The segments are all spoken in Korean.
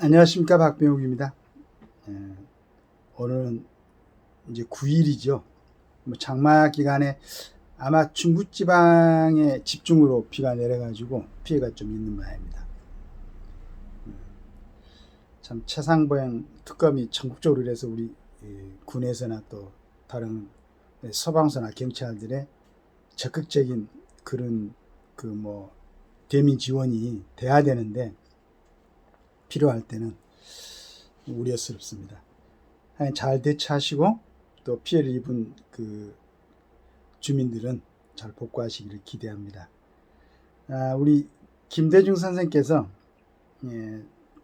안녕하십니까, 박병욱입니다. 오늘은 이제 9일이죠. 장마 기간에 아마 중부지방에 집중으로 비가 내려가지고 피해가 좀 있는 모양입니다. 참 최상병 특검이 전국적으로 해서 우리 군에서나 또 다른 소방서나 경찰들의 적극적인 그런 대민 지원이 돼야 되는데 필요할 때는 우려스럽습니다. 잘 대처하시고 또 피해를 입은 그 주민들은 잘 복구하시기를 기대합니다. 우리 김대중 선생께서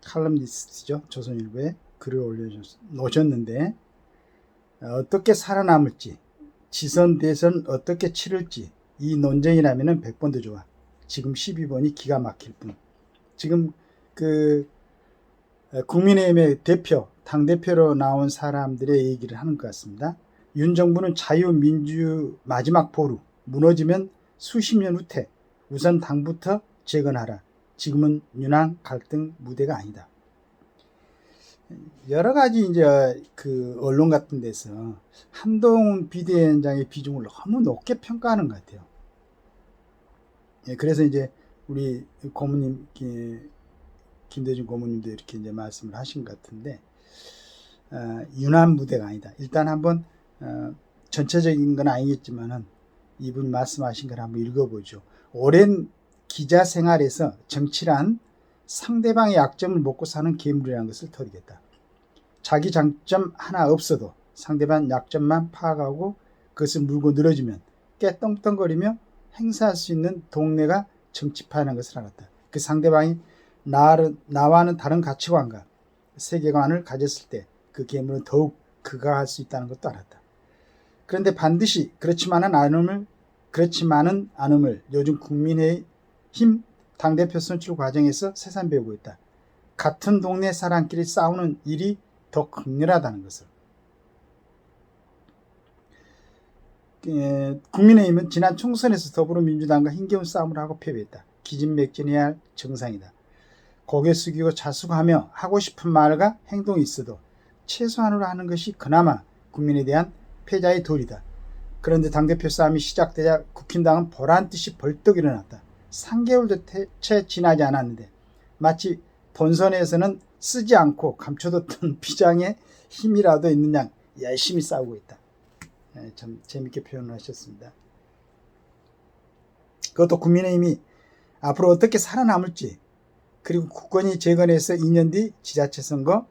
칼럼니스트죠. 조선일보에 글을 올려놓으셨는데 어떻게 살아남을지, 지선 대선 어떻게 치를지 이 논쟁이라면 100번도 좋아. 지금 12번이 기가 막힐 뿐. 지금 국민의힘의 대표, 당대표로 나온 사람들의 얘기를 하는 것 같습니다. 윤 정부는 자유민주 마지막 보루, 무너지면 수십 년 후퇴, 우선 당부터 재건하라. 지금은 윤왕 갈등 무대가 아니다. 여러 가지 이제 언론 같은 데서 한동훈 비대위원장의 비중을 너무 높게 평가하는 것 같아요. 그래서 이제 우리 고모님, 김대중 고모님도 이렇게 이제 말씀을 하신 것 같은데, 윤한 무대가 아니다. 일단 한번, 전체적인 건 아니겠지만은, 이분 말씀하신 걸 한번 읽어보죠. 오랜 기자 생활에서 정치란 상대방의 약점을 먹고 사는 괴물이라는 것을 터득했다. 자기 장점 하나 없어도 상대방 약점만 파악하고 그것을 물고 늘어지면 깨떵떵거리며 행사할 수 있는 동네가 정치파라는 것을 알았다. 그 상대방이 나와는 다른 가치관과 세계관을 가졌을 때 그 괴물은 더욱 극악할 수 있다는 것도 알았다. 그런데 반드시 그렇지만은 않음을 요즘 국민의힘 당대표 선출 과정에서 새삼 배우고 있다. 같은 동네 사람끼리 싸우는 일이 더 극렬하다는 것을. 국민의힘은 지난 총선에서 더불어민주당과 힘겨운 싸움을 하고 패배했다. 기진맥진해야 할 정상이다. 고개 숙이고 자숙하며 하고 싶은 말과 행동이 있어도 최소한으로 하는 것이 그나마 국민에 대한 패자의 도리다. 그런데 당대표 싸움이 시작되자 국힘당은 보란듯이 벌떡 일어났다. 3개월도 채 지나지 않았는데 마치 본선에서는 쓰지 않고 감춰뒀던 비장의 힘이라도 있는 양 열심히 싸우고 있다. 참 재밌게 표현을 하셨습니다. 그것도 국민의힘이 앞으로 어떻게 살아남을지, 그리고 국권이 재건해서 2년 뒤 지자체 선거,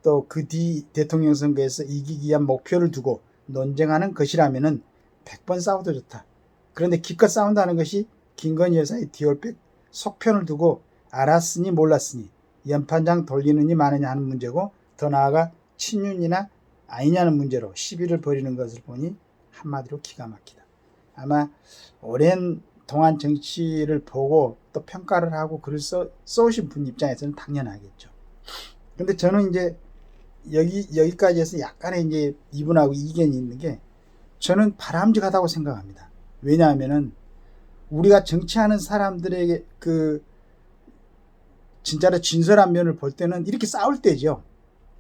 또 그 뒤 대통령 선거에서 이기기 위한 목표를 두고 논쟁하는 것이라면은 100번 싸워도 좋다. 그런데 기껏 싸운다는 것이 김건희 여사의 디올백 속편을 두고 알았으니 몰랐으니 연판장 돌리느니 마느냐 하는 문제고, 더 나아가 친윤이나 아니냐는 문제로 시비를 벌이는 것을 보니 한마디로 기가 막히다. 아마 오랜 동안 정치를 보고 또 평가를 하고 글을 써오신 분 입장에서는 당연하겠죠. 근데 저는 이제 여기까지 해서 약간의 이제 이분하고 이견이 있는 게, 저는 바람직하다고 생각합니다. 왜냐하면은 우리가 정치하는 사람들에게 진짜로 진솔한 면을 볼 때는 이렇게 싸울 때죠.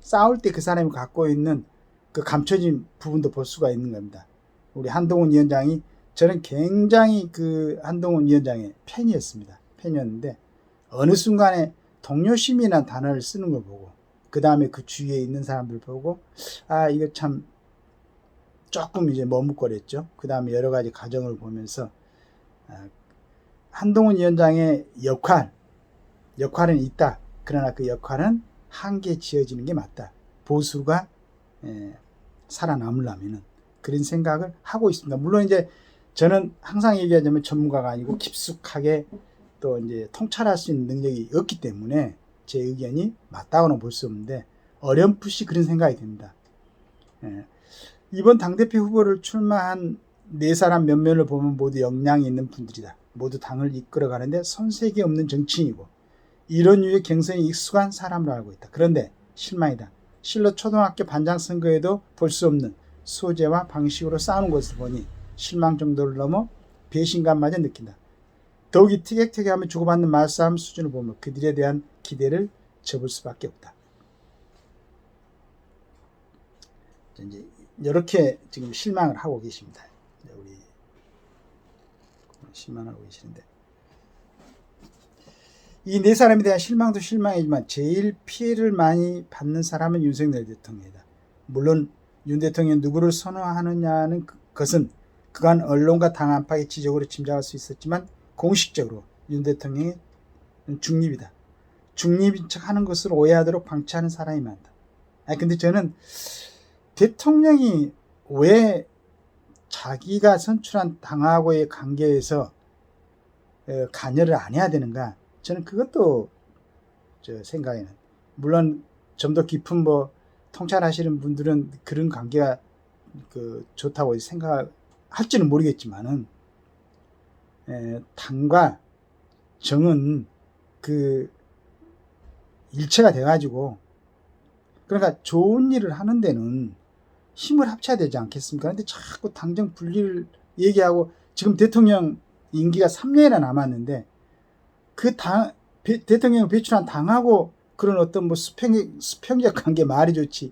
싸울 때 그 사람이 갖고 있는 그 감춰진 부분도 볼 수가 있는 겁니다. 우리 한동훈 위원장이, 저는 굉장히 한동훈 위원장의 팬이었는데 어느 순간에 동료심이라는 단어를 쓰는 걸 보고, 그 다음에 그 주위에 있는 사람들 보고, 이거 참 조금 이제 머뭇거렸죠. 그 다음에 여러 가지 과정을 보면서 한동훈 위원장의 역할은 있다. 그러나 그 역할은 한계에 지어지는 게 맞다. 보수가 살아남으려면은 그런 생각을 하고 있습니다. 물론 이제 저는 항상 얘기하자면 전문가가 아니고 깊숙하게 또 이제 통찰할 수 있는 능력이 없기 때문에 제 의견이 맞다고는 볼 수 없는데 어렴풋이 그런 생각이 듭니다. 이번 당대표 후보를 출마한 4사람 면면을 보면 모두 역량이 있는 분들이다. 모두 당을 이끌어가는데 손색이 없는 정치인이고 이런 유의 경선에 익숙한 사람으로 알고 있다. 그런데 실망이다. 실로 초등학교 반장 선거에도 볼 수 없는 소재와 방식으로 싸우는 것을 보니 실망 정도를 넘어 배신감마저 느낀다. 더욱이 티격태격하며 주고받는 말싸움 수준을 보면 그들에 대한 기대를 접을 수밖에 없다. 이제 이렇게 지금 실망을 하고 계십니다. 우리 실망하고 계시는데, 이 네 사람에 대한 실망도 실망이지만 제일 피해를 많이 받는 사람은 윤석열 대통령이다. 물론 윤 대통령이 누구를 선호하느냐는 것은 그간 언론과 당 안팎의 지적으로 짐작할 수 있었지만 공식적으로 윤 대통령이 중립이다. 중립인 척하는 것을 오해하도록 방치하는 사람이 많다. 근데 저는 대통령이 왜 자기가 선출한 당하고의 관계에서 관여를 안 해야 되는가? 저는 그것도 생각에는, 물론 좀 더 깊은 통찰하시는 분들은 그런 관계가 좋다고 생각할지는 모르겠지만은, 당과 정은 일체가 돼가지고, 그러니까 좋은 일을 하는 데는 힘을 합쳐야 되지 않겠습니까? 근데 자꾸 당정 분리를 얘기하고, 지금 대통령 임기가 3년이나 남았는데 대통령을 배출한 당하고 그런 어떤 수평적 관계 말이 좋지,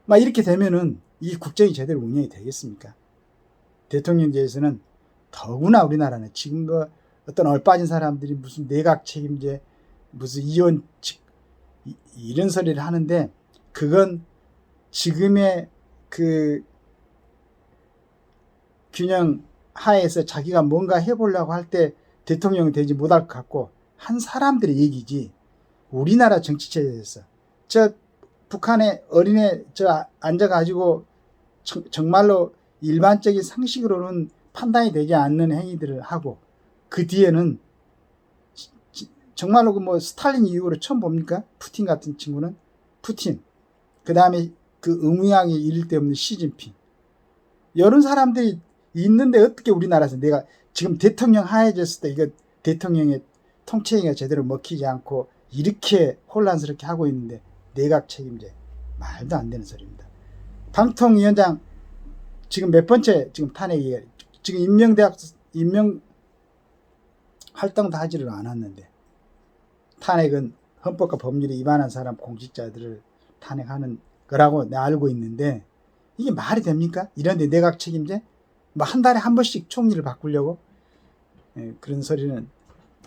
막 이렇게 되면은 이 국정이 제대로 운영이 되겠습니까? 대통령제에서는 더구나 우리나라는 지금 어떤 얼빠진 사람들이 무슨 내각 책임제, 무슨 이원칙 이런 소리를 하는데, 그건 지금의 균형 하에서 자기가 뭔가 해보려고 할 때 대통령이 되지 못할 것 같고 한 사람들의 얘기지, 우리나라 정치체제에서 북한의 어린애 앉아가지고 정말로 일반적인 상식으로는 판단이 되지 않는 행위들을 하고, 그 뒤에는 정말로 스탈린 이후로 처음 봅니까? 푸틴 같은 친구는 푸틴, 그 다음에 응유양의 이를 데 없는 시진핑, 이런 사람들이 있는데 어떻게 우리나라에서 내가 지금 대통령 하에졌을 때 이거 대통령의 통치행위가 제대로 먹히지 않고 이렇게 혼란스럽게 하고 있는데 내각 책임제, 말도 안 되는 소리입니다. 방통위원장 지금 몇 번째 지금 탄핵이, 지금 임명 활동도 하지를 않았는데, 탄핵은 헌법과 법률에 위반한 사람 공직자들을 탄핵하는 거라고 내가 알고 있는데, 이게 말이 됩니까? 이런데 내각 책임제? 한 달에 한 번씩 총리를 바꾸려고? 그런 소리는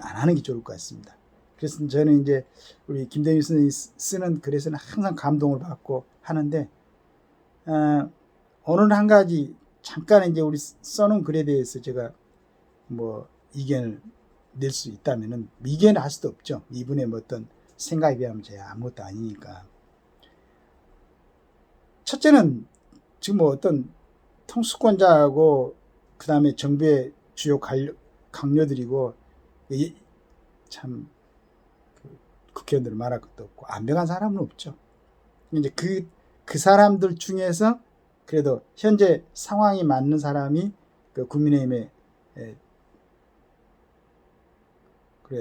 안 하는 게 좋을 것 같습니다. 그래서 저는 이제 우리 김대중 선생님이 쓰는 글에서는 항상 감동을 받고 하는데, 오늘 한 가지 잠깐 이제 우리 써놓은 글에 대해서 제가 이견을 낼 수 있다면은, 이견을 할 수도 없죠. 이분의 어떤 생각에 비하면 제가 아무것도 아니니까. 첫째는 지금 어떤 통수권자하고 그 다음에 정부의 주요 강요들이고, 참 국회의원들을 말할 것도 없고 안배간 사람은 없죠. 이제 그 사람들 중에서 그래도 현재 상황이 맞는 사람이 국민의힘의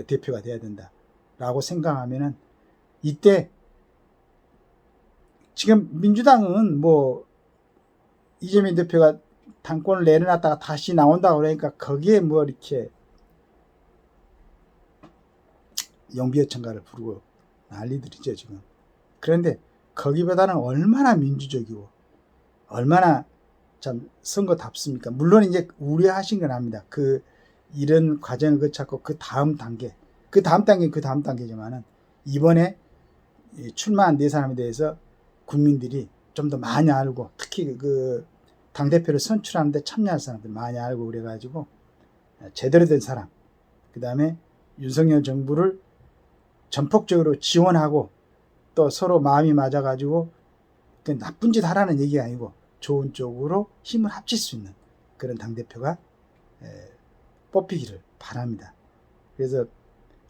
대표가 돼야 된다라고 생각하면은, 이때 지금 민주당은 이재명 대표가 당권을 내려놨다가 다시 나온다고 그러니까 거기에 이렇게 용비어천가를 부르고 난리들이죠 지금. 그런데 거기보다는 얼마나 민주적이고 얼마나 참 선거답습니까? 물론 이제 우려하신 건 압니다. 이런 과정을 거쳤고 그 다음 단계지만은, 이번에 출마한 네 사람에 대해서 국민들이 좀 더 많이 알고, 특히 당대표를 선출하는데 참여할 사람들 많이 알고 그래가지고 제대로 된 사람, 그 다음에 윤석열 정부를 전폭적으로 지원하고 또 서로 마음이 맞아가지고 나쁜 짓 하라는 얘기가 아니고 좋은 쪽으로 힘을 합칠 수 있는 그런 당대표가 뽑히기를 바랍니다. 그래서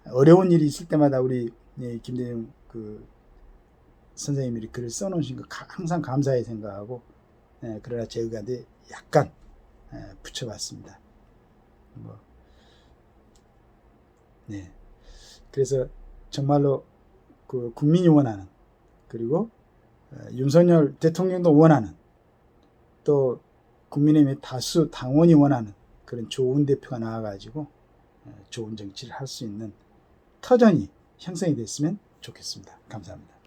어려운 일이 있을 때마다 우리 김대중 선생님이 글을 써놓으신 거 항상 감사히 생각하고, 그러나 제 의견에 약간 붙여봤습니다. 그래서 정말로 국민이 원하는, 그리고 윤석열 대통령도 원하는, 또 국민의힘의 다수 당원이 원하는 그런 좋은 대표가 나와가지고 좋은 정치를 할 수 있는 터전이 형성이 됐으면 좋겠습니다. 감사합니다.